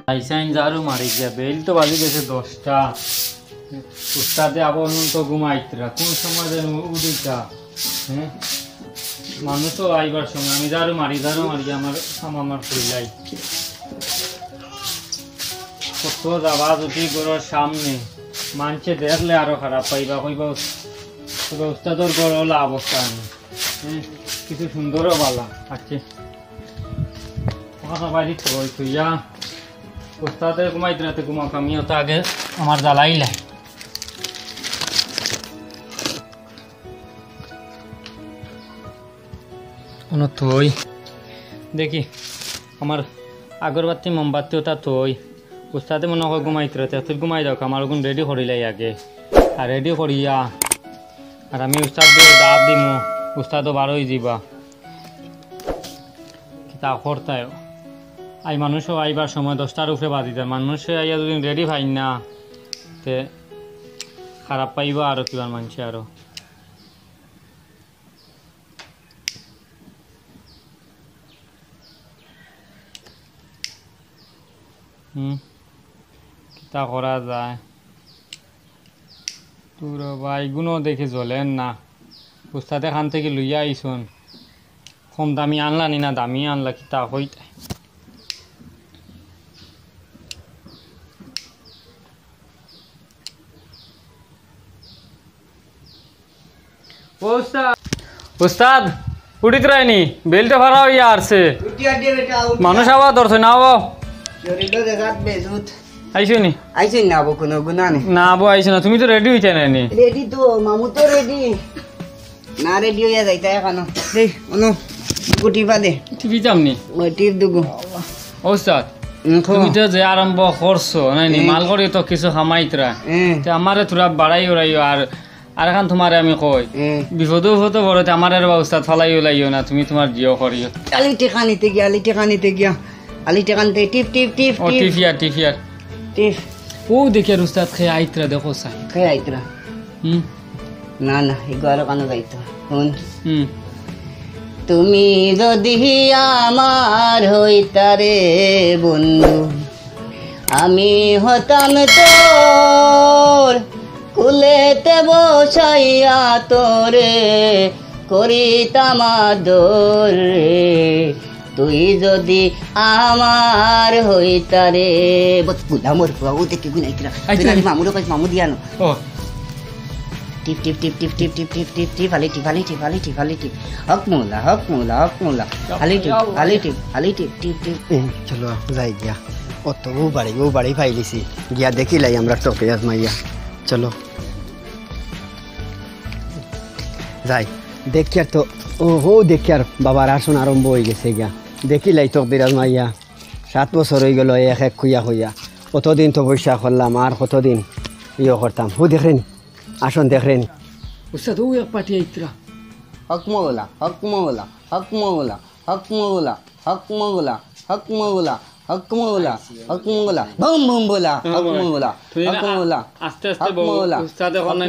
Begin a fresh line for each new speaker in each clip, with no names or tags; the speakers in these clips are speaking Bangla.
আইসাইন ঝাড়ু মারি গিয়া বেল তো বাজি গেছে 10টা। উস্তাদে আবার তো ঘুমাইতরা কোন সময় যেন উদিতা। হ্যাঁ মানুষ তো আইবার সময় আমি ঝাড়ু মারি আমার কইলাই কত যাবা যদি ঘরের সামনে মানছে দেখলে আরো খারাপ পাইবা কইবা উস্তাদর ঘর হলো অবস্থা নেই। হ্যাঁ কিছু সুন্দরও বালা আছে বাড়ি তুইয়া উস্তাদের ঘুমাইতে রাতে ঘুমাক আমিও তো আগে আমার জ্বালাইলাই তুই দেখি আমার আগরবাতি মোমবাতিও তা তুই উস্তাদে মনে হয় ঘুমাইতে রাতে তুই ঘুমাই যাও আমার ওগুন রেডি করিলাই আগে আর রেডি করিয়া আর আমি উস্তাদ দিয়ে ডাব দিমু উস্তাদও বারোই যাবা তা করতায় আই মানুষও আইবার সময় 10টার উপরে বাদি দেয় মানুষে আইয়া যদি রেডি পাই না তে খারাপ পাইবা আরো কিবার মানুষে আরো কিতা করা যায় তোর ভাইগুলো দেখে জ্বলেন না উস্তাদ এখান থেকে লইয়া আইসুন কম দামি আনলা নি না দামি আনলা কিতা হইতে উস্তাদ উঠিত রায়নি বেলটা ভাড়া হইয়া আসছে মানুষ আবার ধরছে না আবো আইসো নি
আইসি না আবো কোনো গুণা নেই
না আবো আইসো না তুমি তো রেডি হইতে নাইনি
রেডি তো মামু তো রেডি না রেডি হইয়া যাইতা এখানো দে অনু টিপা দে
টিপি যামনি
ওই টিপ দুগু
উস্তাদ তুমি তো যে আরম্ভ করছো নাইনি মাল করি তো কিছু খামাইতরা আমারে তোরা বাড়াই উড়াইও আর এখন তোমারে আমি কই বিপদ বড়তে আমার উস্তাদ ফালাই ওলাইও না তুমি তোমার জিও করিও
আলি টেকা নিতে গিয়া আলি টেকা নিতে টিপ টিপ টিপ
ও টিফিয়ার
টিপ
ও দেখে উস্তাদ খেয়ে আইতরা দেখো সাই
খেয়ে আইতরা না না এগারো কানো যাইতো শুন তুমি যদি আমার হইতারে বন্ধু আমি হতাম তোর কুলেতে বসাইয়া তোরে করিতাম আদর তুই যদি আমার হইতারে বুঝা মোর ও দেখে গুনাইতরা মামুরো কাছে মামু দিয়ানো টিপ টিপ টিপ টিপ টিপ টিপ টিপ টিপ টিপ আলি টিপ আলি টিপ আলি টিপ আলি টিপ হক মোলা আলি টিপ টিপ টিপ চলো যাই গিয়া অত ও বাড়ি ফাইলিছি গিয়া দেখিলাই আমরা টপে আজমাইয়া চলো যাই দেখি আর তো ও দেখি আর বাবার আসন আরম্ভ হয়ে গেছে গিয়া দেখিলাই তকদির আজমাইয়া 7 বছর হয়ে গেল এক খুইয়া কতদিন তো বৈশা করলাম আর কতদিন ইয়ে করতাম ও দেখেন আসন দেখেন
উস্তাদ ও এক পার্টি আইতরা হকমৌলা বম বম বলা হকমৌলা আস্তে আস্তে উস্তাদ এখন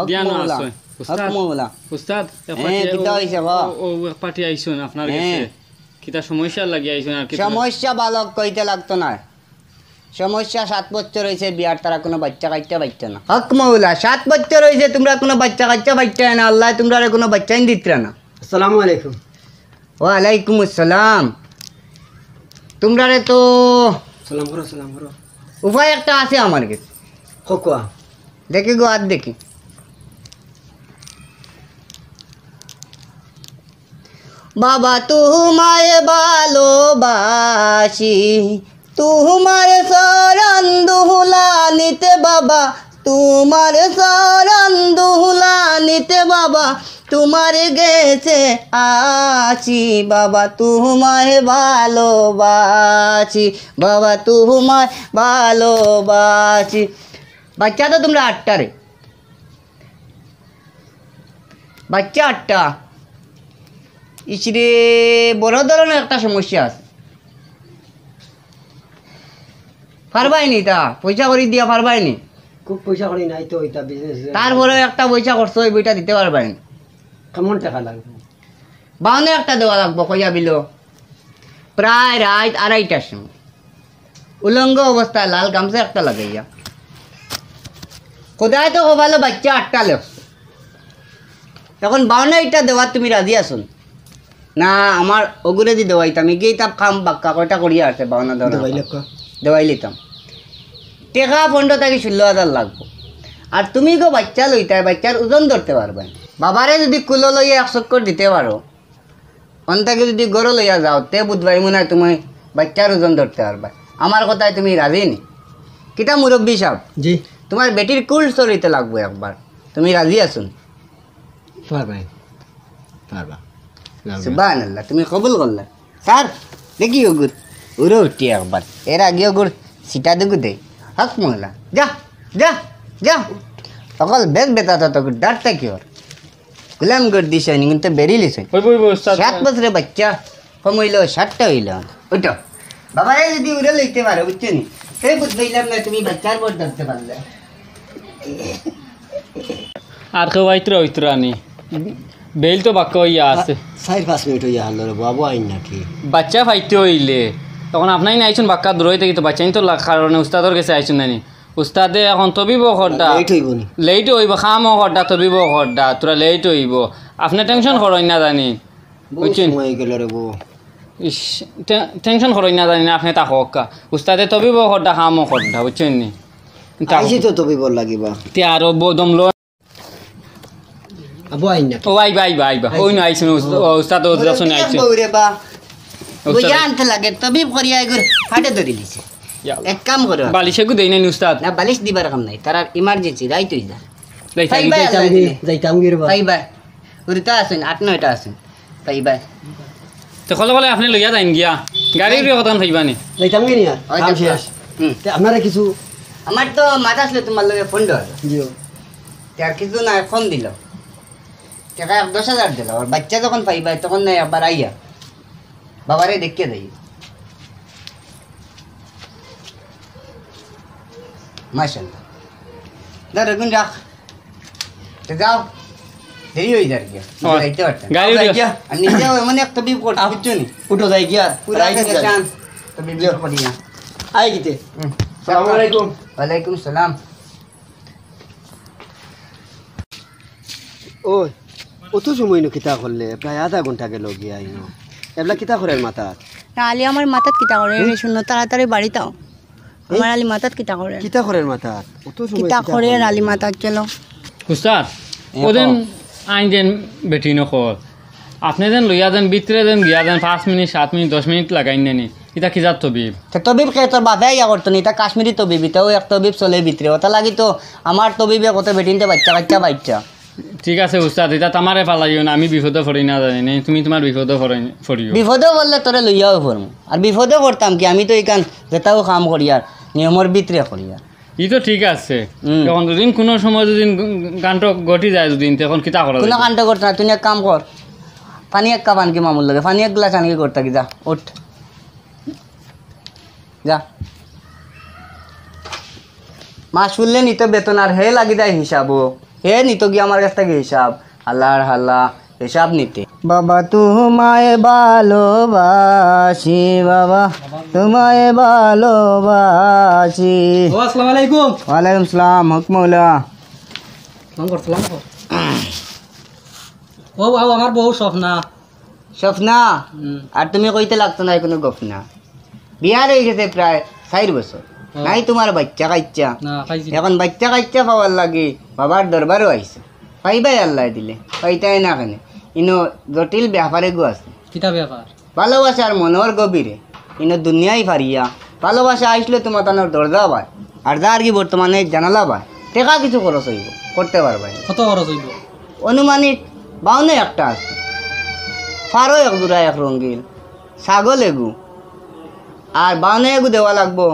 জ্ঞান আছে উস্তাদ কিতা হইছে বা ও এক পার্টি আইছন আপনার কাছে কিতা সমস্যা লাগি আইছন আর কি
সমস্যা বালক কইতে লাগতো না সমস্যা 7 বছর হয়েছে বিয়ার তারা কোনো বাচ্চা কাচ্চা বাচ্চা না হক মৌলা 7 বছর হয়েছে তোমরা কোনো বাচ্চা কাচ্চা বাচ্চা না আল্লাহ তোমরা কোনো বাচ্চাই দিতরা না আসসালামু আলাইকুম ওয়া আলাইকুম আসসালাম তোমরা তো সালাম করো উপায় একটা আছে আমার কাছে কোকোয়া দেখি গো আর দেখি বাবা তোমায় ভালোবাসি তোমার শরণ দুহুলা নিতে বাবা তোমার শরণ দুহুলা নিতে বাবা তোমার গেছে আছি বাবা তোমায় ভালোবাসি বাবা তোমায় ভালোবাসি বাচ্চা তো তোমরা 8টা রে বাচ্চা 8টা ইসরে বড় ধরনের একটা সমস্যা আছে পারবাইনি তা পয়সা করে দিয়া পারবাইনি
খুব পয়সা করি নাই তো এটা বিজনেস
তারপরে একটা পয়সা করছো ওই বইটা দিতে পারবাইনি
কেমন টাকা লাগবে
বাউনে একটা দেওয়া লাগবো কইয়া বিল প্রায় রাত 2:30টার সময় উলঙ্গ অবস্থায় লাল গামছা একটা লাগাইয়া কোথায় তো ভালো বাচ্চা 8টা লেখছে এখন 52টা দেওয়ার তুমি রাজি আসুন না আমার অগুরে দি দেওয়াইতাম আমি গিয়ে তাপ খাম বাক্কা কয়টা করিয়া আছে 52 দেওয়া দেওয়াই লিতাম টেকা 15 থেকে 16,000 লাগবো আর তুমি গো বাচ্চা লইতাই বাচ্চার ওজন ধরতে পারবে বাবারে যদি কুলো লইয়া 1 চক্কর দিতে পারো অন্তাকে যদি গরো লইয়া যাও তে বুধবাই মনে হয় তুমি বাচ্চার ওজন ধরতে পারবে আমার কথায় তুমি রাজি নি কিতা মুরব্বী সাহেব
জি
তোমার বেটির কুল চলিতে লাগবো একবার তুমি রাজি আসুন
পারবা পারবা
সুবহানাল্লাহ তুমি কবুল করলে স্যার দেখি ওগুর উড়ে উঠি একবার এর আগে ওগুর সিটা দেখু দে হক মহলা যা যা যা অকল বেগ বেতা তো ডারটা কি ওর গুলাম গড় দিছে নি কিন্তু বেরিলিছে
ওই উস্তাদ
7 বছরের বাচ্চা কম হইলো 60টা হইলো ওইটা বাবা যদি উড়ে লইতে পারো বুঝছো নি সে বুঝবাইলাম না তুমি বাচ্চার বড় ধরতে পারলে
আর কেউ আইত্রা আনি বেল তো বাক্য হইয়া আছে
4-5 মিনিট হইয়া হলো রে বাবু আইন নাকি
বাচ্চা ফাইতে হইলে তখন আপনাই আইছুন বাক্কা দূর হইতে তো বাচ্চাই তো কারণে উস্তাদর কাছে আইছুন নানি উস্তাদে এখন তবিব খরটা
লেট হইব নি
লেট হইব খামো খরটা তবিব খরটা তোরা লেট হইব আপনি টেনশন করই না জানি বুঝছেন
সময় গেল রে বউ
ইস টেনশন করই না জানি না আপনি তা হক্কা উস্তাদে তবিব খরটা খামো খরটা বুঝছেন নি
আইছি তো তবে বল লাগিবা
তে আরো বদম লো
আবু আইন নাকি
ও আইবা ওই না আইছুন উস্তাদ ও যাছুন আইছুন
বউরে বা বুঝা আনতে লাগে তবিব করিয়া এগুর ফাটে ধরে লিছে এক কাম করো
বালিশে গু দেই নাই উস্তাদ
না বালিশ দিবার কাম নাই তারা ইমার্জেন্সি রাইত হই যা
লাইতা
পাইবা
যাইতাম গিয়ে বা
পাইবা উড়িতা আছেন 8-9টা আছেন পাইবা
তো কলে আপনি লইয়া যাইন গিয়া গাড়ির কথা থাকবা নি
যাইতাম গিয়ে নিয়া
ওই
কাম
দেখো।
শেষ
হুম।
তে আপনারা কিছু
আমার তো মাথা আসলে তোমার লগে ফোন দেওয়া
জিও
তার কিছু না ফোন দিল টাকা 10,000 দিল আর বাচ্চা যখন পাইবা তখন না একবার আইয়া বাবারে দেখিয়ে দেই মাশাআল্লাহ দাঁড়া গুন রাখ তো যাও দেরি হয়ে যার গিয়া যাইতে পারতাম
গাড়ি উড়িয়া।
আর নিজেও এমন একটা বিপ করতে বুঝছো নি
উঠো যাই গিয়া
পুরা চান তো বিপ করি না
আই গিতে আসসালামু আলাইকুম
ওয়ালাইকুম সালাম
ওই অত সময় নো কিতা করলে প্রায় আধা ঘন্টা গেল গিয়া আইনো এবলা কিতা করেন মাথা
না আলি আমার মাথাত কিতা করে শুনো তাড়াতাড়ি বাড়িতে আও আমার আলি মাথাত কিতা করে
কিতা করেন মাথা অত সময়
কিতা করে আলি মাথাত চলো
উস্তাদ ওদেন আইন যেন বেটি নকর আপনি যেন লইয়া যেন ভিতরে যেন গিয়া যেন 5 মিনিট 7 মিনিট 10 মিনিট লাগাই নেনি এটা কি যাত তবিব
তো তবিব কে তোর বাপে ইয়া করতো নি তা কাশ্মীরি তবিব এটাও এক তবিব চলে ভিতরে ওটা লাগি তো আমার তবিবে কত বেটিনতে বাচ্চা
ঠিক আছে উস্তাদ এটা তামারে পালাইও না আমি বিপদে পড়ি না জানি তুমি তোমার বিপদে পড়িও
বিপদে বললে তোরে লইয়াও পড়মু আর বিপদে করতাম কি আমি তো এইখান যেটাও কাম করি আর নিয়মর ভিতরে করি আর
ই তো ঠিক আছে
হুম।
এখন দুদিন কোনো সময় যদি গানটা ঘটি যায় দুদিন তখন কিতা করা
কোনো
যাবে?
কাণ্ড করতো না তুই এক কাম কর পানি এক কাপ আনকি মামুর লাগে পানি এক গ্লাস আনকি করতে কি যা ওঠ যা মাস শুনলে নিত বেতন আর হে লাগি যায় হিসাবও হে নিত কি আমার কাছ থেকে হিসাব হাল্লার হাল্লা হিসাব নিতে বাবা তোমায় ভালোবাসি বাবা তোমায় ভালোবাসি
ও আসসালামু আলাইকুম
ওয়ালাইকুম সালাম হকমৌলা
নাম করছিলাম ও বাবু আমার বহু স্বপ্না
স্বপ্না আর তুমি কইতে লাগতো না কোনো গপনা বিয়া হয়ে গেছে প্রায় 4 বছর নাই তোমার বাচ্চা কাচ্চা
না খাইছি
এখন বাচ্চা কাচ্চা পাওয়ার লাগে বাবার দরবারও আইছে পাইবাই আল্লাহ দিলে পাইতাই না কেন ইনো জটিল ব্যাপারে গো আছে
কিতা ব্যাপার
ভালোবাসার মনোর গভীরে ইনো দুনিয়ায় ফারিয়া ভালোবাসা আইসলে তোমার তানোর দরজা পায় আর যার কি বর্তমানে জানালা পায় টেকা কিছু খরচ হইব করতে পারবাই
কত খরচ হইব
অনুমানিক 52 একটা আছে ফারো এক জোড়া এক রঙিল ছাগল এগু আর 52 এগু দেওয়া লাগবো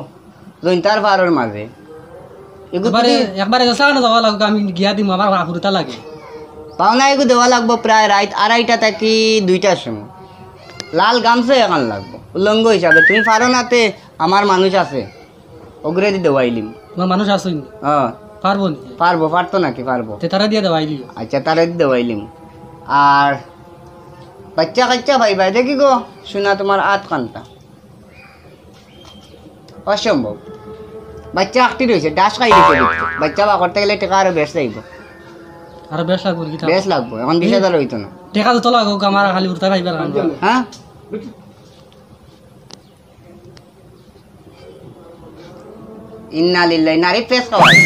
জৈন্তার ফারোর মাঝে এগু
একবারে একবারে গেছা না যাওয়া লাগবে আমি গিয়া দিম আমার আহুরতা লাগে
52 এগু দেওয়া লাগবো প্রায় রাত 2:30টা থেকে 2টার সময় লাল গামছা এখন লাগবো উলঙ্গ হিসাবে তুমি ফারো নাতে আমার মানুষ আছে ওগুলো দি দেওয়াইলিম
তোমার মানুষ আসুন
হ্যাঁ
পারবো নি
পারতো নাকি পারবো
তে তারা দিয়ে দেওয়াই দিও
আচ্ছা তারা দি দেওয়াইলিম আর বাচ্চা কাচ্চা ভাই ভাই দেখি গো শোনা তোমার 8 কান্তা অসম্ভব বাচ্চা আকটি রয়েছে ডাস খাই দিতে বাচ্চা বা করতে গেলে টাকা আরো বেশ লাগবে
আর বেশ লাগবে কি
বেশ লাগবে এখন 20,000 হইতো না
টাকা তো লাগো আমার খালি উঠতে পাইবার
হ্যাঁ ইন্না লিল্লাহি নারী ফেস খাওয়াই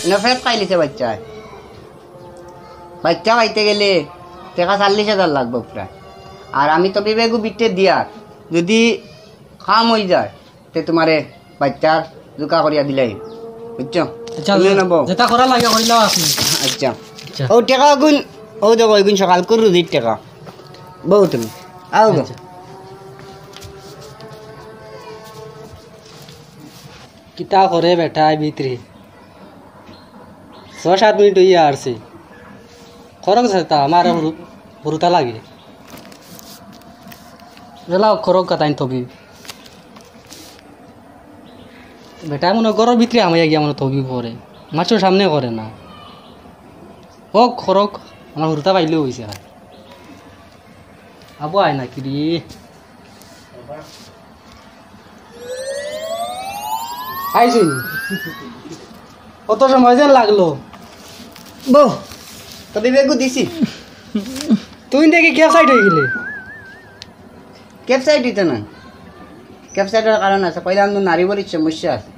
না ফেস খাইলিছে বাচ্চা খাইতে গেলে টাকা 40,000 লাগবে প্রায় আর আমি তো বিবেকু বিটে দিয়া যদি খাম হয়ে যায় তে তোমারে বাচ্চার জুকা করিয়া দিলাই বুঝছো
যেটা করা লাগে করিলাও আপনি
আচ্ছা ও টাকা গুণ ও দেখো এগুন সকাল করে দিই টাকা বউ তুমি আও গো
কিতা করে বেটা ভিতরে 6-7 মিনিট হইয়া আসছে খরক তা আমার হুরুতা লাগে এলাও খরক কাতাইন থবি বেটা মনে গরর ভিতরে আমায় গিয়া মনে থবি পরে মাছর সামনে করে না ও খরক আমার হুরুতা পাইলেও হয়েছে আবু আয় না কি রে আইসি কত সময় যেন লাগলো
বউ তো বিবেকু দিছি
তুই দেখি কে সাইড হয়ে গেলে
ক্যাপসাইট দিতে না ক্যাপসাইটের কারণ আছে পয়লা আমি নারী বলির সমস্যা আছে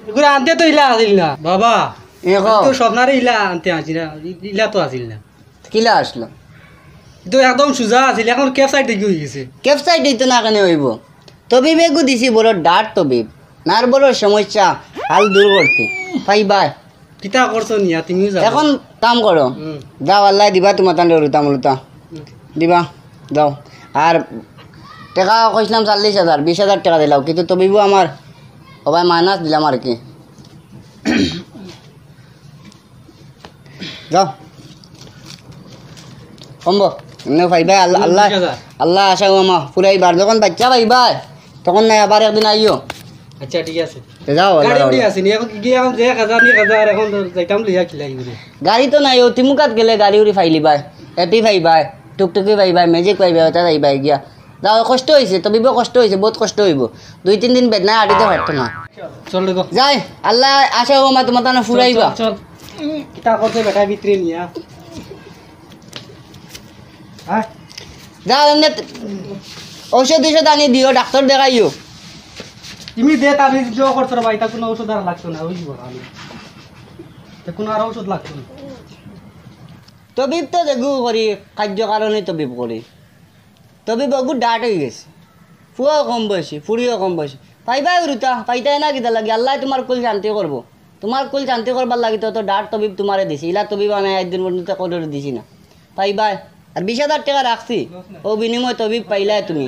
এগুলো আনতে তো ইলা আসিল না বাবা
এগো
তো স্বপ্নারে ইলা আনতে আসিল না ইলা তো আসিল না
কিলা আসলো
তো একদম সোজা আছিল এখন কেপ সাইড দেখি হয়ে গেছে
ক্যাপসাইট দিতে না কেন হইব তবিবেগু দিছি বড় ডাট তবিব নার বড় সমস্যা হাল দূর করতে পাই বাই
কিতা করছো নিয়া তুমিও যাও
এখন কাম করো যাও আল্লাহ দিবা তোমার তান্ডে রুতা মুলুতা দিবা দাও আর টাকা কইছিলাম 40,000 20,000 টাকা দিলাও কিন্তু তবিবু আমার সবাই মাইনাস দিলাম আর কি যাও সম্ভব এমনি ভাইবা আল্লাহ আল্লাহ আল্লাহ আশা আমা পুরাইবার যখন বাচ্চা ভাইবা তখন না আবার একদিন আইও
আচ্ছা ঠিক আছে
যাও
গাড়ি উড়ি আছে নি এখন কি এখন যে 1000 এখন যাইতাম লিয়া খিলাই করে
গাড়ি তো নাই ও তিমুকাত গেলে গাড়ি উড়ি ফাইলি বাই এপি ভাইবাই টুকটুকি ভাইবাই ম্যাজিক ভাইবাই ওটা যাইবাই গিয়া যাও কষ্ট হয়েছে তবিব কষ্ট হয়েছে বহুত কষ্ট হইব 2-3 দিন বেদনা আড়িতে পারতো না
চল দেখো
যাই আল্লাহ আশা আমা তোমার তানে ফুরাইবা
চল কিতা করতে বেটা ভিতরে নিয়া হ্যাঁ
যাও এমনি ঔষধ আনি দিও ডাক্তার দেখাইও
তুমি দে তাবি জো করছ রে ভাই তা কোনো ওষুধ আর লাগতো না বুঝিব আমি তা কোনো আর ওষুধ লাগতো না
তবিব তো দেখু করি কার্য কারণে তবিব করি তবিব বহু ডাট হয়ে গেছে ফুয়াও কম বয়সী ফুড়িও কম বয়সী পাইবাই রুতা পাইতাই না কিতা লাগে আল্লাহ তোমার কুল শান্তি করবো তোমার কুল শান্তি করবার লাগে তো ডাট তবিব তোমারে দিছি ইলা তবিব আমি একদিন পর্যন্ত করে দিছি না পাইবাই আর 20,000 টাকা রাখছি ও বিনিময় তবিব পাইলাই তুমি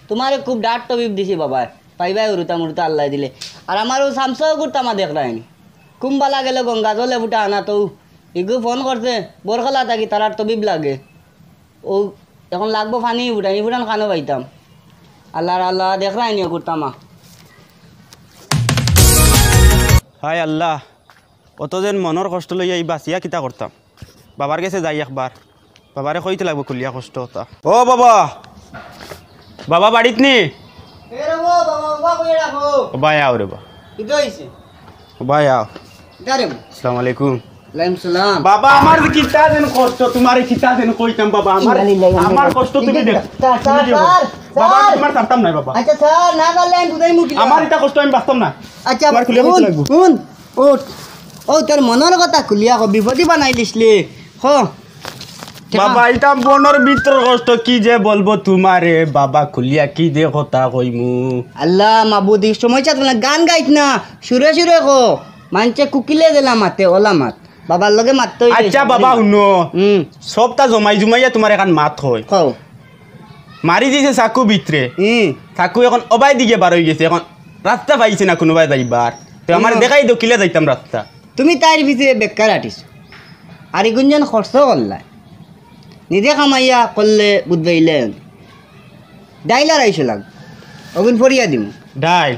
তোমারে খুব ডাট তবিব দিছি বাবা পাইবাই রুতা মুরুতা আল্লাহ দিলে আর আমারও সামসাও করতামা দেখলাইনি কুম্বালা গেলে গঙ্গা জলে ফুটা আনা তো ইগু ফোন করছে বরখলা থাকি তারার তবিব লাগে ও এখন লাগবো ফানি ফুটানি ফুটান খানো পাইতাম আল্লাহ আল্লাহ দেখলাইনি করতামা
হায় আল্লাহ অত যেন মনের কষ্ট লইয়া এই বাঁচিয়া কিতা করতাম বাবার কাছে যাই একবার বাবারে কইতে লাগবো খুলিয়া কষ্ট হতা ও বাবা বাবা বাড়িত নি বাই আও রে বা বাই আও আসসালামু আলাইকুম
সালাম
বাবা আমার কিতা যেন কষ্ট তোমার কিতা যেন কইতাম বাবা আমার কষ্ট তুমি দেখ বাবা তোমার চাপতাম নাই বাবা
আচ্ছা স্যার না পারলেন দুদাই মুখি
আমার এটা কষ্ট আমি বাঁচতাম না
আচ্ছা
তোমার খুলিয়া কইতে লাগবো
শুন ওঠ ও তোর মনের কথা খুলিয়া কো বিপদই বানাই দিছলি হ
বাবা এটা বনের ভিতর কষ্ট কি যে বলবো তোমারে বাবা খুলিয়া কি যে কথা কইমু
আল্লাহ মাবুদি সময় চাত না গান গাইত না সুরে সুরে কো মানছে কুকিলে দিলা মাতে ওলা মাত বাবার লগে মাত
আচ্ছা বাবা শুনো সবটা জমাই জমাইয়া তোমার এখন মাত হয়
কও
মারি দিছে চাকু ভিতরে চাকু এখন অবাই দিকে বার হয়ে গেছে এখন রাস্তা পাইছে না কোনোবাই যাইবার তো আমার দেখাই দো কিলে যাইতাম রাস্তা
তুমি তাইর ভিতরে বেকার আটিস আর এগুনজন খরচ করলা নিজে কামাইয়া করলে বুধবাইলে ডাইলার আইসো লাগ অগুন ফরিয়া দিম
ডাই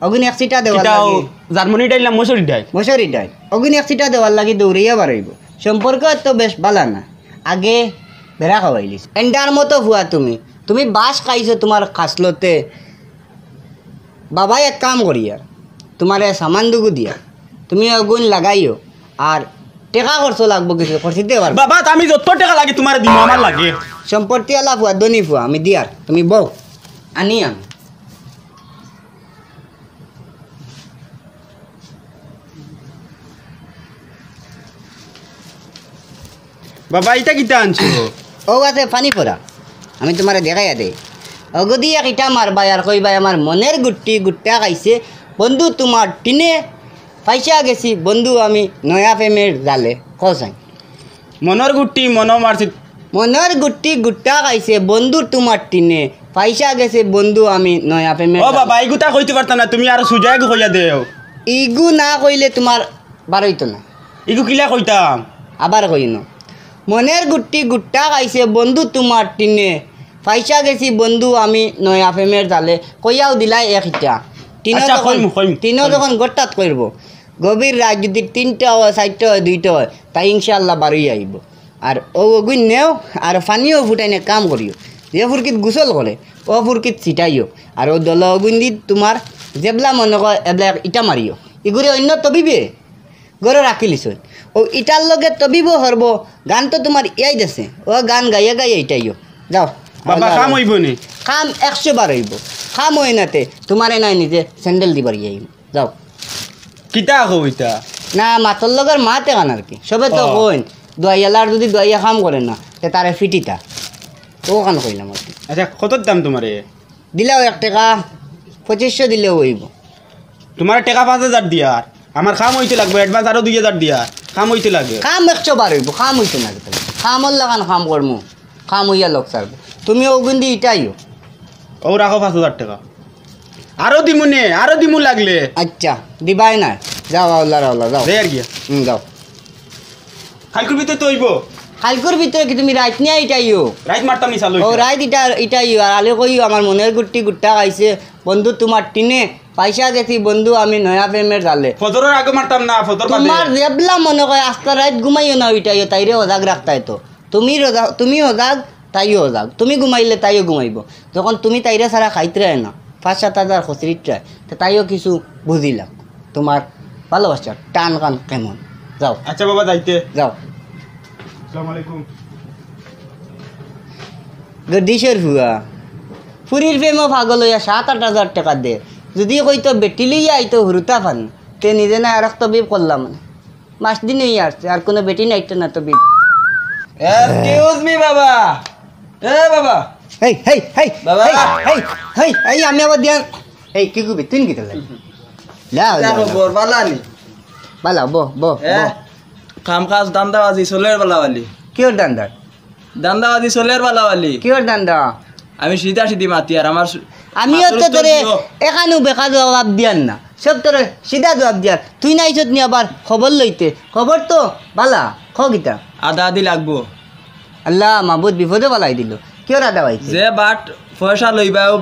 অগুন 1 সিটা দেওয়ার
এটাও
লাগে
জার্মানি ডাইল না মসুরি ডাই
মশারি ডাই অগুন 1 সিটা দেওয়ার লাগে দৌড়িয়া বাড়াইব সম্পর্ক তো বেশ বালা না আগে ভেড়া খাওয়াইলিস এন্ডার মতো হুয়া তুমি তুমি বাস খাইছো তোমার খাসলতে বাবাই এক কাম করি আর তোমার সামান দুগু দিয়া তুমি আগুন লাগাইও আর টেকা খরচ লাগবো কিছু খরচ দিতে পারবো
বাবা আমি যত টাকা লাগে তোমার দিব আমার লাগে
সম্পত্তি আলা ফুয়া দনি ফুয়া আমি দিয়ার তুমি বউ আনি আমি
বাবা এটা কিতা আনছো
ও আছে পানি পড়া আমি তোমার দেখাইয়া দেই অগদিয়া কিটা মারবা আর কইবা আমার মনের গুট্টি গুট্টা খাইছে বন্ধু তোমার টিনে পয়সা গেছি বন্ধু আমি নয়া প্রেমের জালে কসাই
মনৰ গুটি মন মারছি
মনের গুট্টি গুট্টা খাইছে বন্ধু তোমার টিনে পয়সা গেছে বন্ধু আমি নয়া প্রেমের
ও বাবা এইগুতা কইতে পারতা না তুমি আর সুজাই কইয়া দেও
ইগু না কইলে তোমার বারইতো না
ইগু কিলা কইতাম
আবার কইন মনের গুট্টি গুট্টা খাইছে বন্ধু তোমার টিনে পয়সা গেছি বন্ধু আমি নয়া প্রেমের জালে কইয়াও দিলাই এক ইটা
আচ্ছা, কইম।
তিনও যখন গোটাত করব গভীর রাত যদি 3টা হয় 4টা হয় 2টা হয় তাই ইনশাআল্লাহ বারই আইব আর ও অগুন নেও আর পানিও ফুটাইনে কাম করিও যে ফুরকিত গোসল করে ও ফুরকিত ছিটাইও আর ও দল অগুন দি তোমার জেবলা মনে কর এবলা ইটা মারিও ইগুরে অন্য তবিবে গড়ে রাখিলিস ও ইটার লগে তবিব হরব গান তো তোমার ইয়াই দেছে ও গান গাইয়া গাইয়া ইটাইও যাও
বাবা কাম হইব নি
খাম 100 বার হইব খাম হই নাতে তোমারে নাই নিজে স্যান্ডেল দিবার আইব যাও
কিতা কইতা
না মাতর লগের মাতে গান আর কি সবে তো
ও।
কইন দয়ালার যদি দয়া কাম করে না তে তারে ফিটিতা ও কান কইলাম আর কি
আচ্ছা কত দাম তোমারে
দিলেও 1 টাকা 2500 দিলেও হইব
তোমার টাকা 5000 দিয়ার আমার কাম হইতে লাগবে অ্যাডভান্স আরো 2000 দিয়ার কাম হইতে লাগে
কাম 100 বার হইব কাম হইতে না কামর লাগান কাম করমু কাম হইয়া লোক সারবে তুমি ওগুন্দি ইটাইও
ও রাখো 5000 টাকা আরো দিমু লাগলে
আচ্ছা দিবাই না যাও আল্লাহ আল্লাহ যাও
দে আর গিয়া
যাও
কালকুর ভিতরে তো হইব
কালকর ভিতরে কি তুমি রাত নিয়ে ইটাইও
রাইট মারতাম নি চালু
ও রাত ইটাইও আর আলে কইও আমার মনের গুট্টি গুট্টা খাইছে বন্ধু তোমার টিনে পয়সা গেছি বন্ধু আমি নয়া প্রেমের জালে
ফজরের আগে মারতাম না ফজর বাদে
তোমার রেবলা মনে হয় আস্তা রাত ঘুমাইও না ইটাইও তাইরে অজাগ রাখতাই তো তুমি অজাগ তাইও অজাগ তুমি ঘুমাইলে তাইও ঘুমাইব যখন তুমি তাইরে ছাড়া খাইতে না 5-7 হাজার খসরিটা তো তাইও কিছু বুঝিলাম তোমার ভালোবাসা টান কান কেমন যাও
আচ্ছা বাবা যাইতে
যাও
আসসালামু আলাইকুম
গদিশের ভুয়া ফুরির প্রেমও পাগল হইয়া 7-8 হাজার টাকা দে যদি কইতো বেটি লইয়া আইতো হুরুতা ফান তে নিজে না আর তবিব করলাম মাস দিনই আসছে আর কোনো বেটি নাইতো না তবিব
এক্সকিউজ মি বাবা এ বাবা
হেই হেই হেই
বাবা।
হেই হেই হেই আমি আবার দিয়ান এই কি কইবি তুই কি তাহলে লাও
দেখো বোর বালানি
বালা বো বো
এ কাম কাজ দান্দাবাজি সোলের বালাওয়ালি
কিওর দান্দা
দান্দাবাজি সোলের বালাওয়ালি
কিওর দান্দা
আমি সিধা সিধি মাতি আর আমার
আমিও তো তোরে এখানো বেকা জবাব দিয়ান না সব তোরে সিধা জবাব দিয়ার তুই নাইছত নি আবার খবর লইতে খবর তো বালা খ গীতা
আদা আদি লাগবো
আল্লাহ মাহবুদ বিপদে বালাই দিল কিয় রাধা পাইছে
যে বাট পয়সা লইবাও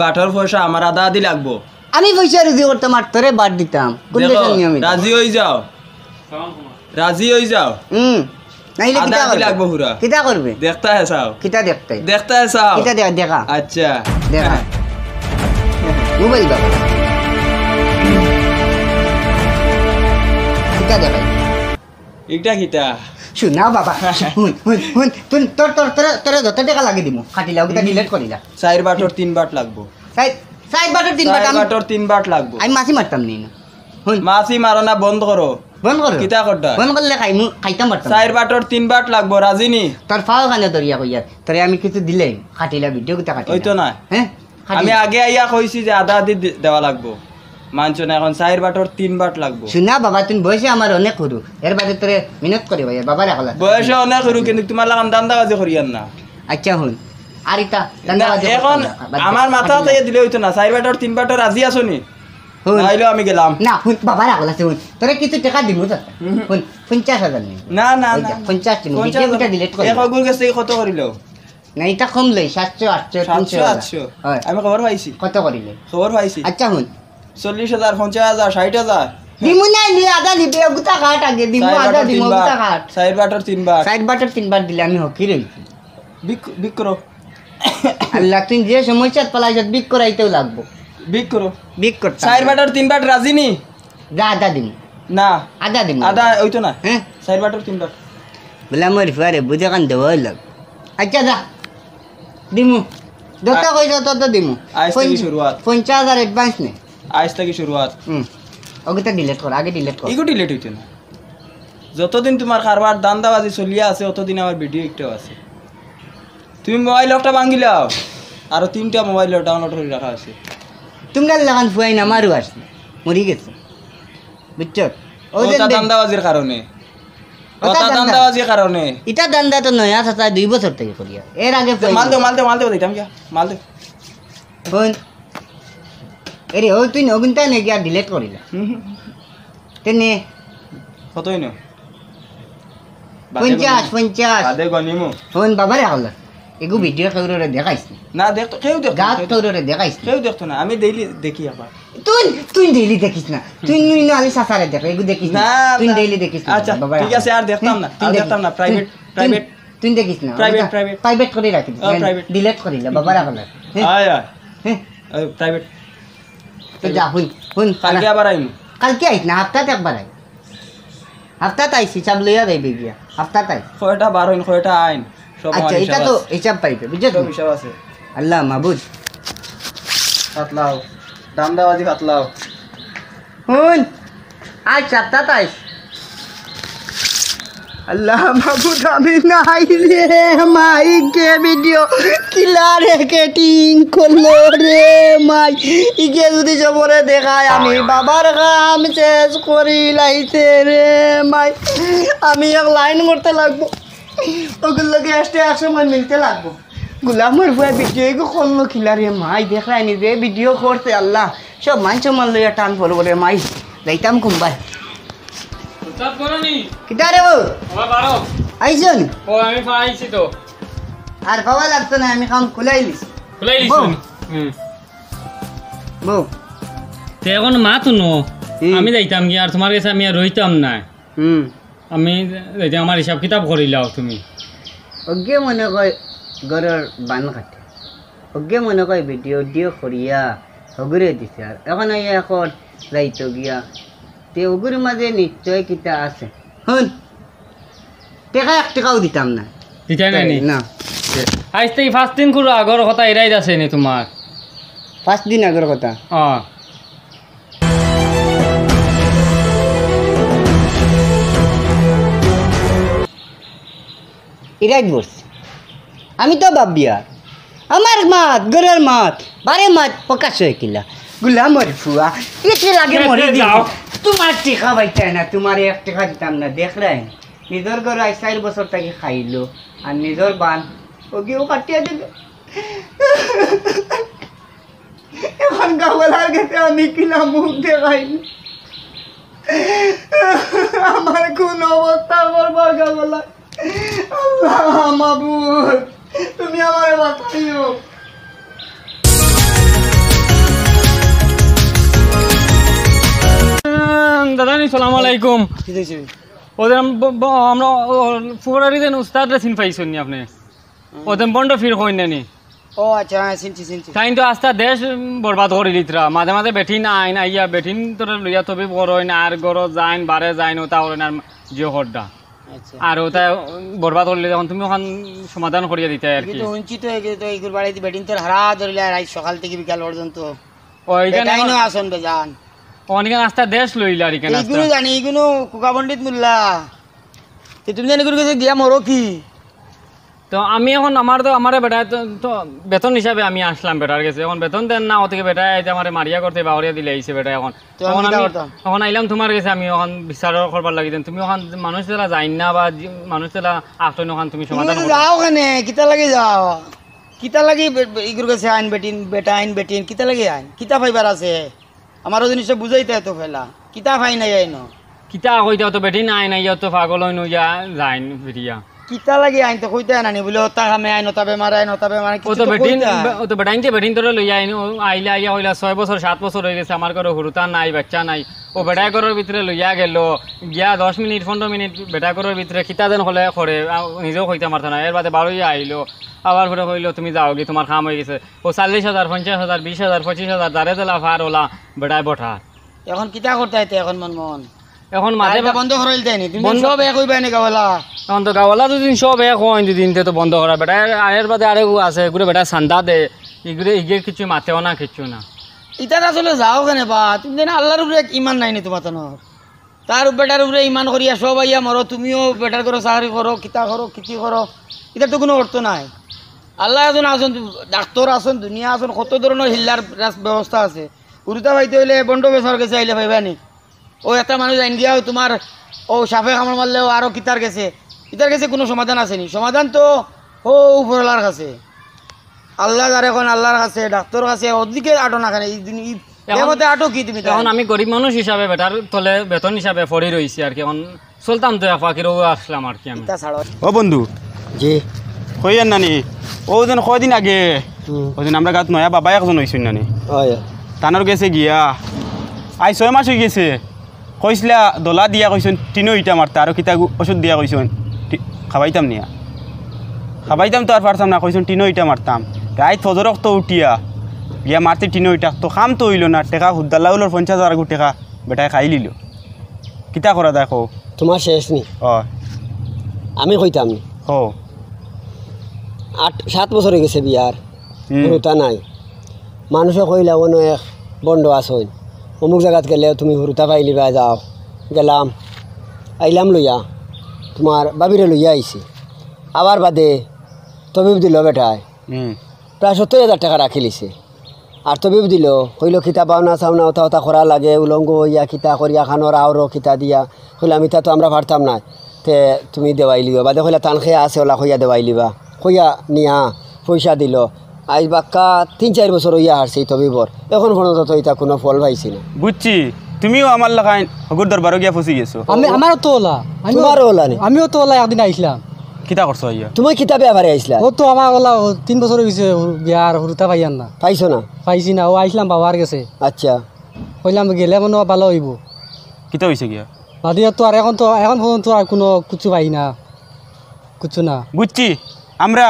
বাটর পয়সা আমার আদা আদি লাগবো
আমি পয়সা রুজি করতাম আর তোরে বাদ দিতাম কোন
দেখো,
দেশের নিয়মিত
রাজি হয়ে যাও রাজি হয়ে যাও
নাইলে
আদা
কিতা
আদি
করবে
লাগবো পুরা
কিতা করবে
দেখতা है साहब
কিতা দেখতে
देखता है साहब
কিতা দেখা
अच्छा
দেখা মোবাইল বাবা কিতা দেখাই
ইটা কিটা
শুনা বাবা হুন হুন হুন তুই তোর তোর তোর তোর যত টাকা লাগি দিমু কাটিলা ওটা ডিলিট করিলা
চার বাটর তিন বাট লাগবো
সাইড বাটার 3 বাট
চার বাটর তিন বাট লাগবো
আমি মাছি মারতাম নি না হুন
মাছি মারো না বন্ধ করো
বন্ধ কর
কিতা করতা
বন্ধ করলে খাইতাম পারতাম
চার বাটর তিন বাট লাগবো রাজিনি
তোর ফাও কানে দরিয়া কইয়া তোরে আমি কিছু দিলে কাটিলা ভিডিও কিতা কাটিলা
ওই তো না
হ্যাঁ
আমি আগে আইয়া কইছি যে আদা আদি দেওয়া লাগবো মানছো না এখন চার বাটর তিন বাট লাগবো
শুনা বাবা তুমি বয়সে আমার অনেক সরু এর বাদে তোরে মিনত করি ভাই বাবা রাখলা
বয়সে অনেক সরু কিন্তু তোমার লাগাম দান্দাবাজি করিয়ান না
আচ্ছা হুন আর ইতা
না, এখন আমার মাথা তাইয়া দিলে হইতো না চার বাটর তিন বাটর রাজি আছো নি
হুন
নাইলেও আমি গেলাম
না হুন বাবা রাখলা হুন তোরে কিছু টাকা দিমু তো হুন 50,000 নি
না না
ওই
না
যা, 50 নি ভিডিও কিটা ডিলিট করি
এক অগুর কাছে কত করিলো
না এটা কম লই 700 800
সাতশো
300
আটশো
হয়
আমি খবর পাইছি
কত করিলে
খবর পাইছি
আচ্ছা হুন
40,000 50,000 60,000
দিমু না নি আদা দিবে গুতা কাট আগে দিমু আদা দিমু গুতা কাট
চার বাটর তিন বাট
সাইড বাটার 3 বার দিলে আমি হকি রইছি
বিক্রো
আল্লাহ তুই যে সমস্যাত পালাইছত বিক করাইতেও লাগবো
বিক করো
বিক করতাম
4 বাটার 3 বাট রাজি নি
যা আদা দিম
না
আদা দিম
আদা ওইতো না
হ্যাঁ
4 বাটার 3 বাট
বলে আমার ফারে বুঝে কান দেওয়া লাগ আচ্ছা যা দিমু যত কইছো তত দিমু
আজ থেকে শুরুয়াত
50,000 অ্যাডভান্স নে
আজ থেকে শুরুয়াত
ওগুতা ডিলিট কর আগে ডিলিট কর
ইগো ডিলিট হইতো না যতদিন তোমার কারবার দান্দাবাজি চলিয়া আছে অতদিন আমার ভিডিও একটাও আছে তুমি মোবাইল একটা ভাঙিলাও আর 3টা মোবাইল ডাউনলোড করে রাখা আছে
তোমরা লাগান ফুয়াই না মারু আসছে মরি গেছে বুঝছো
ওটা দান্দাবাজির কারণে ওটা দান্দাবাজির কারণে
এটা দান্দা তো নয় আছে 2 বছর থেকে করিয়া এর আগে
মাল দে দিতাম কি মাল দে
ফোন এরে ও তুই নগুনটা নে গিয়া ডিলিট করিলা তেনে
কতই না
50
বাদে গনিমু
ফোন বাবারে হল এগু ভিডিও কেউরে দেখাইছ
না দেখতো কেউ দেখতো
গাত কেউরে দেখাইছ
কেউ দেখতো না আমি ডেইলি দেখি আবার
তুই ডেইলি দেখিস না তুই নুই না আলি সাসারে দেখ এগু দেখিস না তুই ডেইলি দেখিস না
আচ্ছা ঠিক আছে আর দেখতাম না প্রাইভেট
তুই দেখিস না
প্রাইভেট
প্রাইভেট করে রাখিস
প্রাইভেট
ডিলিট করিলা বাবারা হল
আয়
হ্যাঁ
প্রাইভেট
তো যা হুন
কালকে আবার আইমু
কালকে আইস না হাফতাতে একবার আই হাফতাতে আইস হিসাব লইয়া যাইবে গিয়া হাফতাতে আইস
কয়টা 12 কয়টা আইন সব
আচ্ছা এটা তো হিসাব পাইবে বুঝছো
সব হিসাব আছে
আল্লাহ মাবুদ
হাতলাও দামদাবাজি হাতলাও
হুন আজ হাফতাতে আইস আল্লাহ মাবুদ আমি নাই রে মাই কে ভিডিও কিলারে কেটিং করলো রে মাই ইকে যদি সবরে দেখায় আমি বাবার কাম শেষ করি লাইতে রে মাই আমি এক লাইন করতে লাগবো ওগুলোকে আসতে এক সময় মিলতে লাগবো গুলামের ভুয়া ভিডিও এগো করলো খিলারে মাই দেখায় নি যে ভিডিও করতে আল্লাহ সব মানছ মান লইয়া টান পড়বো রে মাই যাইতাম কুম্বাই
উস্তাদ করনি
কিটা রে বউ
আমার বারো
আইসন
ও আমি পাইছি তো
আর পাওয়া লাগতো না আমি কাম খুলাইলিস
খুলাই
বউ।
দিছি
বউ
তে এখন মা তো নো আমি যাইতাম কি আর তোমার কাছে আমি আর রইতাম না আমি যাইতাম আমার হিসাব কিতাব করিলাও তুমি
অজ্ঞে মনে কয় ঘরের বান কাটে অজ্ঞে মনে কয় ভিডিও করিয়া হগুরে দিছে আর এখন এখন যাইতো গিয়া তে ওগুর মাঝে নিশ্চয় কিতা আছে হন টেকা 1 টাকাও দিতাম না
দিতাই নাই
না
আজ থেকে 5 দিন করে আগর কথা এরাই যাচ্ছে নি তোমার
5 দিন আগের কথা এরাই বলছি আমি তো ভাবিয়া আমার মাত ঘরের মাত বারে মাত প্রকাশ হয়ে কিলা গুলামর ফুয়া এতে লাগে মরে যাও তোমার টিকা পাইতাই না তোমার 1 টাকা দিতাম না দেখ রাই নিজের ঘর 4 বছর থেকে খাইলো আর নিজের বান ওকেও কাটিয়ে দিল এখন গাওয়ালার কাছে আমি কিলা মুখ দেখাইনি আমার কোন অবস্থা করবো গাওয়ালা আল্লাহ মাবুদ তুমি আমার বাঁচাইও
দাদা নি সালাম আলাইকুম ওদের আমরা ফুরারি দেন উস্তাদ রে চিন পাইছেন নি আপনি ওদের বন্ড ফির কইন নি
ও আচ্ছা চিনছি
তাই তো আস্তা দেশ বরবাদ করে দিতরা মাঝে মাঝে বেঠিন আইন আইয়া বেঠিন তোর লইয়া তবে বড়ইন আর গর যাইন বারে যাইন ওটা হলেন আর যে হড্ডা আর ওটা বরবাদ করলে যখন তুমি ওখান সমাধান করিয়া দিতে আর কি
উঞ্চি তো এইগুর বাড়িতে বেটিন তোর হারা ধরিলে রাত সকাল থেকে বিকাল পর্যন্ত
ওইখানে
আসন বেজান
অনেক আস্তা দেশ লইলা আর এখানে
এইগুলো জানি এইগুলো কুকা পণ্ডিত মুল্লা তুমি জানি করে গেছে গিয়া মরো কি
তো আমি এখন আমার তো আমার বেটা তো বেতন হিসাবে আমি আসলাম বেটার কাছে এখন বেতন দেন না ও থেকে বেটা আমার মারিয়া করতে বাহরিয়া দিলে আইছে বেটা এখন এখন আইলাম তোমার কাছে আমি এখন বিচার করবার লাগি তুমি এখন মানুষ যারা যাই না বা মানুষ যারা আসলেন ওখান তুমি সমাধান
যাও কেনে কিতা লাগে যাও কিতা লাগে এইগুর কাছে আইন বেটিন বেটা আইন বেটিন কিতা লাগে আইন কিতা ফাইবার আছে আমারও জিনিস বুঝাইতে তো ফেলা কিতা ফাই নাই আইন
কিতা কইতা তো বেটি নাই নাই তো পাগল হইন যা যাইন ফিরিয়া
কিতা লাগে আইন তো কইতে নানি বলে হতা খামে আইন হতাবে মারে
ও তো বেটিন ধরে লইয়া আইলে আইয়া হইলা 6 বছর 7 বছর হয়ে গেছে আমার ঘরে হুরুতা নাই বাচ্চা নাই ও বেটা ঘরের ভিতরে লইয়া গেল গিয়া 10 মিনিট 15 মিনিট বেটা ঘরের ভিতরে কিতা দেন হলে করে নিজেও কইতে পারত না এর বাদে বারোইয়া আইলো আবার ঘরে কইলো তুমি যাও কি তোমার কাম হয়ে গেছে ও 40,000 50,000 20,000 25,000 দারে দিলা ফার ওলা বেটায় বঠা
এখন কিতা করতে আইতে এখন মন
এখন মাঝে
বন্ধ করাইল দেনি তুমি সব এক হইবা নি গাওলা
এখন তো গাওয়ালা দুদিন সব এক হয় দুদিন তো বন্ধ করা বেটা এর বাদে আরে আছে ঘুরে বেটা সান্দা দে ইগে কিছু মাতেও না কিছু না
ইটা আসলে যাও কেন বা তুমি জানি আল্লাহর উপরে ইমান নাই নি তোমার তো তার বেটার উপরে ইমান করিয়া সব আইয়া মরো তুমিও বেটার করো চাকরি করো কিতা করো কিতি করো এটার তো কোনো অর্থ নাই আল্লাহ এজন আছেন ডাক্তার আছেন দুনিয়া আছেন কত ধরনের হিল্লার ব্যবস্থা আছে উরুতা পাইতে হইলে বন্ড বেসর গেছে আইলে পাইবা নি ও একটা মানুষ আইন দিয়া তোমার ও সাপে কামড় মারলেও আরও কিতার গেছে কোনো সমাধান আসেনি সমাধান তো ও উপরওয়ালার কাছে আল্লাহ আর এখন আল্লাহর কাছে ডাক্তার কাছে ওদিকে আটো না কেন এই আটো কি তুমি
এখন আমি গরিব মানুষ হিসাবে বেটার তলে বেতন হিসাবে পড়ে রয়েছি আর কি এখন চলতাম তো ফাঁকিরও আসলাম আর কি আমি
ও বন্ধু
জি
কইয়েন নানি ও যেন কয়দিন আগে ওদিন আমরা গাত নয়া বাবা একজন হইছেন নানি
হয়
তানোর গেছে গিয়া 6 মাস হয়ে গেছে কইসলা দলা দিয়া কইছেন তিনো ইটা মারতা আর কিতা ওষুধ দিয়া কইছেন খাবাইতাম নিয়া খাবাইতাম তো আর পারতাম না কইছেন তিনো ইটা মারতাম গাই ফজরক তো উঠিয়া গিয়া মারতে তিনো ইটা তো খাম তো হইল না টেকা হুদ্দাল্লা হলোর 50,000 টাকা বেটায় খাই লিল কিতা করা দেখো
তোমার শেষ নি আমি কইতাম নি
ও
7 বছর হয়ে গেছে বিয়ার হুরুতা নাই মানুষে কইলা অন্য এক বন্ধ আসইন অমুক জায়গাত গেলে তুমি হুরুতা পাইলিবা যাও গেলাম আইলাম লইয়া তোমার বাবিরে লইয়া আইছি আবার বাদে তবিব দিল বেটায় প্রায় 70,000 টাকা রাখি লিছে আর তবিব দিল কইল খিতা পাওনা চাওনা ওটা ওটা করা লাগে উলঙ্গ হইয়া খিতা করিয়া খানোর আওরো খিতা দিয়া কইলাম ইটা তো আমরা পারতাম না তে তুমি দেওয়াই লিবা বাদে কইলা টান খেয়ে আছে ওলা কইয়া দেওয়াই লিবা কইয়া নিয়া পয়সা দিল আজ বাক্কা 3-4 বছর হইয়া হারছে তবিবর এখন পর্যন্ত তো এটা কোনো ফল পাইছি না
বুঝছি তুমিও আমার লাগাইন হগুর দরবারও গিয়া ফসি গেছো
আমারও তো ওলা
তোমারও ওলা নি
আমিও তো ওলা একদিন আইছিলাম
কিতা করছো ইয়া
তুমি কিতাবে আবার আইসলা
ও তো আমার ওলা 3 বছর হয়েছে বিয়ার হুরুতা পাইয়ান না
পাইছো না
পাইছি না ও আইসলাম বাবার গেছে
আচ্ছা
কইলাম গেলে মনে হয় ভালো হইব
কিতা হইছে গিয়া
বাদিয়া তো আর এখন পর্যন্ত আর কোনো কিছু পাই না কিছু না
বুঝছি আমরা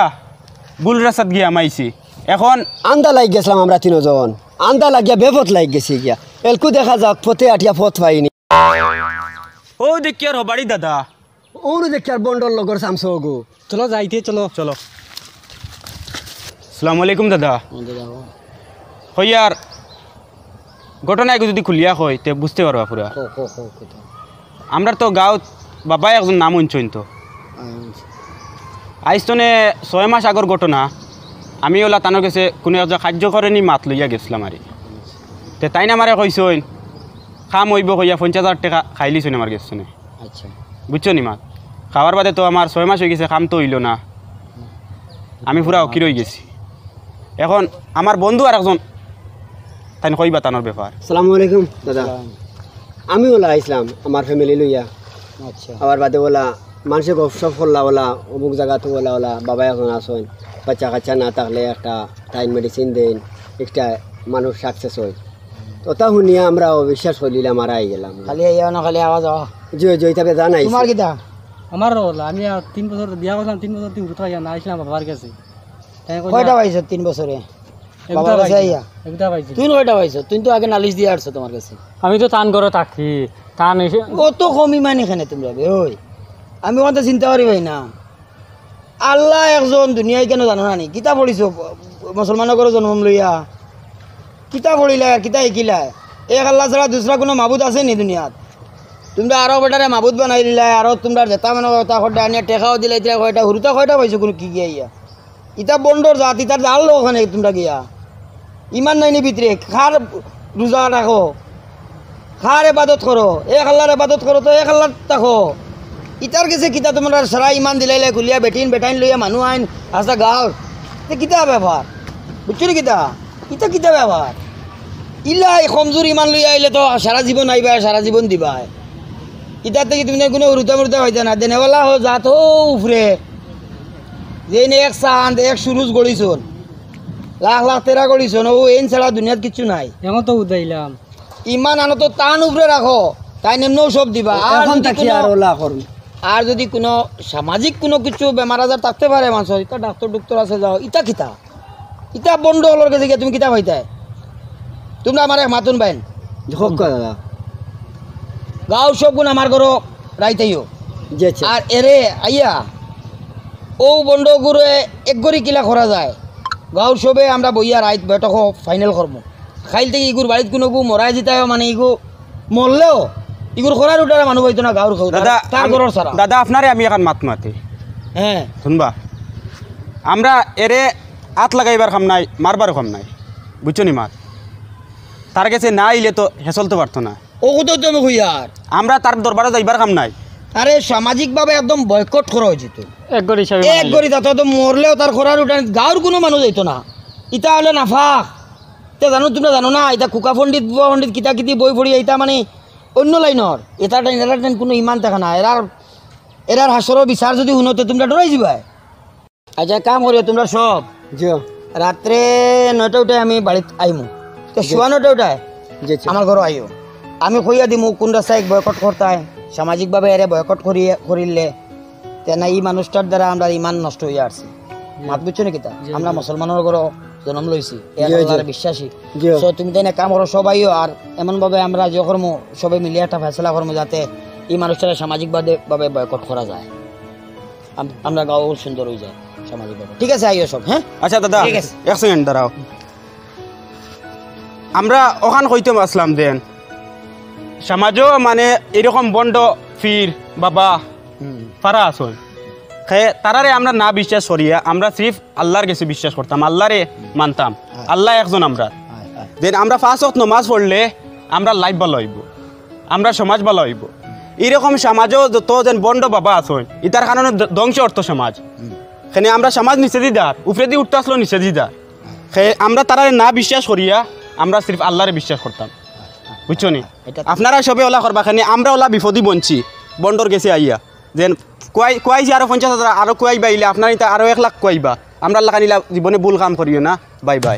ভুল রাস্তাত গিয়া মাইছি এখন
আন্দা লাগ গেছিলাম আমরা তিনজন আন্দা লাগিয়া বেপথ লাগ গেছি গিয়া এলকু দেখা যাক পথে আটিয়া পথ পাইনি
ও দেখি আর হবাড়ি দাদা
ওরও দেখি আর বন্ডর লগর সামসো গো
চলো যাইতে চলো
চলো আসসালামু আলাইকুম দাদা হইয়ার ঘটনা যদি খুলিয়া হয় তে বুঝতে পারবা পুরা আমরা তো গাঁৱত বাবাই একজন নাম শুনছেন তো আইস্তনে 6 মাস আগর ঘটনা আমি ওলা তানোর কাছে কোনো একজন কার্য করেনি মাত লইয়া গেছিলাম আর তে তাই না আমারে কইসইন খাম হইব কইয়া 50,000 টাকা খাইলিছইন আমার গেছে
আচ্ছা
বুঝছো নি মাত খাওয়ার বাদে তো আমার 6 মাস হয়ে গেছে খাম তো হইল না আমি পুরা অকির হয়ে গেছি এখন আমার বন্ধু আর একজন তাই কইবা তানোর ব্যাপার
আসসালামু আলাইকুম দাদা আমি ওলা আইসলাম আমার ফ্যামিলি লইয়া আচ্ছা আবার বাদে ওলা মানুষে গপসপ করলা ওলা অমুক জায়গাতে ওলা ওলা বাবা এখন আসেন বাচ্চা কাচ্চা না থাকলে একটা টাইম মেডিসিন দেন একটা মানুষ সাকসেস হয় ওটা শুনিয়া আমরা অবিশ্বাস করিলাম আর আই গেলাম
খালি আইয়া না খালি আওয়াজ
জয়িতাবে জানাই
তোমার কিতা
আমার ওলা আমি 3 বছর বিয়া করলাম 3 বছর হুরুতা পাইয়া না আইছিলাম বাবার কাছে
কয়টা পাইছো 3 বছরে বাবার কাছে আইয়া
একটা পাইছি
তুই কয়টা পাইছো তুই তো আগে নালিশ দিয়ে আসছো তোমার কাছে
আমি তো টান করে থাকি টান এসে
কত কম ইমান এখানে তোমরা ওই আমি কথা চিন্তা করি ভাই না আল্লাহ একজন দুনিয়ায় কেন জানো না নি কিতা পড়িছো মুসলমানগর জন্ম লইয়া কিতা পড়িলা কিতা শিকিলা এক আল্লাহ ছাড়া দুসরা কোনো মাবুদ আছে নি দুনিয়াত তোমরা আরো বেটারে মাবুদ বানাই দিলা আর তোমরা জেতা মানে কথা কটা আনিয়া টেকাও দিলা এতিয়া কয়টা হুরুতা কয়টা পাইছো কোনো কি গিয়া ইয়া ইটা বন্ডর জাত ইটার জাল ওখানে তোমরা গিয়া ইমান নাই নি ভিতরে খার রোজা রাখো খার এবাদত করো এক আল্লাহর এবাদত করো তো এক আল্লাহ থাকো ইটার কাছে কিতা তোমরা সারা ইমান দিলাইলে খুলিয়া বেটাইন লইয়া মানুষ আইন আসা গাঁর কিতা ব্যাপার বুঝছো নি কিতা ইটা কিতা ব্যাপার ইলা কমজোর ইমান লইয়া আইলে তো সারা জীবন আইবা সারা জীবন দিবা ইটার থেকে তুমি কোনো রুতা মুরুতা হইতে না দেনেওয়ালা হো জাত হো উফরে
যে এক চাঁদ এক সুরুজ গড়িছন লাখ লাখ তেরা গড়িছন ও এন ছাড়া দুনিয়াত কিছু নাই
এখন তো উদাইলাম
ইমান আনো তো টান উপরে রাখো তাই নেমনেও সব দিবা আর
এখন
যদি
থাকি
কোনো-
আর ওলা করুন
আর যদি কোনো সামাজিক কোনো কিছু বেমার আজার থাকতে পারে মানুষের ইটা ডাক্তার আছে যাও ইটা কিতা ইটা বন্ধ হলোর কাছে গিয়ে তুমি কিতা পাইতাই তোমরা আমার এক মাতুন বাইন
হোক দাদা
গাঁও সব গুণ আমার ঘর রাইতাইও
যেছে
আর এরে আইয়া ও বন্ধ করে এক গড়ি কিলা করা যায় গাঁও সবে আমরা বইয়া রাইত বৈঠক ফাইনাল করবো খাইল থেকে ইগুর বাড়িত কোনো গু মরাই যেতে মানে ইগু মরলেও ইগুর খরার উঠারে মানুষ হইতো না গাঁর খাও
দাদা
তার ঘরের সারা
দাদা আপনারে আমি এখন মাত মাতি
হ্যাঁ
শুনবা আমরা এরে হাত লাগাইবার কাম নাই মারবারও কাম নাই বুঝছো নি মাত তার কাছে না আইলে তো হেসলতে পারতো না
ও কোথাও তুমি হইয়ার
আমরা তার দরবারে যাইবার কাম নাই
আরে সামাজিকভাবে একদম বয়কট করা হয়েছে তো
এক গড় হিসাবে
এক গড়ি তাতে তো মরলেও তার খরার উঠান গাঁর কোনো মানুষ যাইতো না ইটা হলে নাফাক তে জানো তোমরা জানো না এটা খুকা পণ্ডিত বুয়া পণ্ডিত কিতা কিতি বই পড়ি এটা মানে অন্য লাইনর এটা টাইম কোনো ইমান থাকে না এরার হাসরের বিচার যদি শুনোতে তোমরা ডরাই যাবা আচ্ছা কাম করিও তোমরা সব
জিও
রাত্রে 9টা উঠে আমি বাড়িতে আইমু তো শোয়া 9টা উঠায়
যেছে
আমার ঘর আইও আমি কইয়া দিমু কোন রাস্তায় বয়কট করতে হয় সামাজিকভাবে এরে বয়কট করিলে তেনা এই মানুষটার দ্বারা আমরা ইমান নষ্ট হয়ে আসছি মাত বুঝছো নাকি তা আমরা মুসলমানের ঘর জন্ম লইছি আল্লাহর বিশ্বাসী
জিও।
সো তুমি তাই না কাম করো সবাইও আর এমনভাবে আমরা যে কর্ম সবাই মিলিয়ে একটা ফেসলা করবো যাতে এই মানুষটারা সামাজিকভাবে বয়কট করা যায় আমরা গাঁও সুন্দর হয়ে যায় সামাজিকভাবে ঠিক আছে আইও সব হ্যাঁ
আচ্ছা দাদা
ঠিক আছে।
এক সেকেন্ড দাঁড়াও আমরা ওখান কইতে আসলাম দেন সমাজও মানে এরকম বন্ড ফির বাবা ফারা আসন খায় তারারে আমরা না বিশ্বাস করিয়া আমরা সির্ফ আল্লাহর কাছে বিশ্বাস করতাম আল্লাহরে মানতাম আল্লাহ একজন আমরা দেন আমরা 5 ওয়াক্ত নামাজ পড়লে আমরা লাইফ ভালো হইব আমরা সমাজ ভালো হইব এরকম সমাজও যত যেন বন্ড বাবা আসন ইতার কারণে ধ্বংস অর্থ সমাজ সেখানে আমরা সমাজ নিচে দিদার উপরে দিয়ে উঠতে আসলো নিচে দিদার আমরা তারারে না বিশ্বাস করিয়া আমরা সির্ফ আল্লাহরে বিশ্বাস করতাম বুঝছো নি আপনারা সবে ওলা করবা খানি আমরা ওলা বিপদি বঞ্চি বন্ডর গেছে আইয়া যেন কুয়াইছি আরো 50,000 আরো কুয়াই বাইলে আপনার আরো 1 লাখ কুয়াইবা আমরা আল্লাহ কানিলা জীবনে ভুল কাম করিও না বাই বাই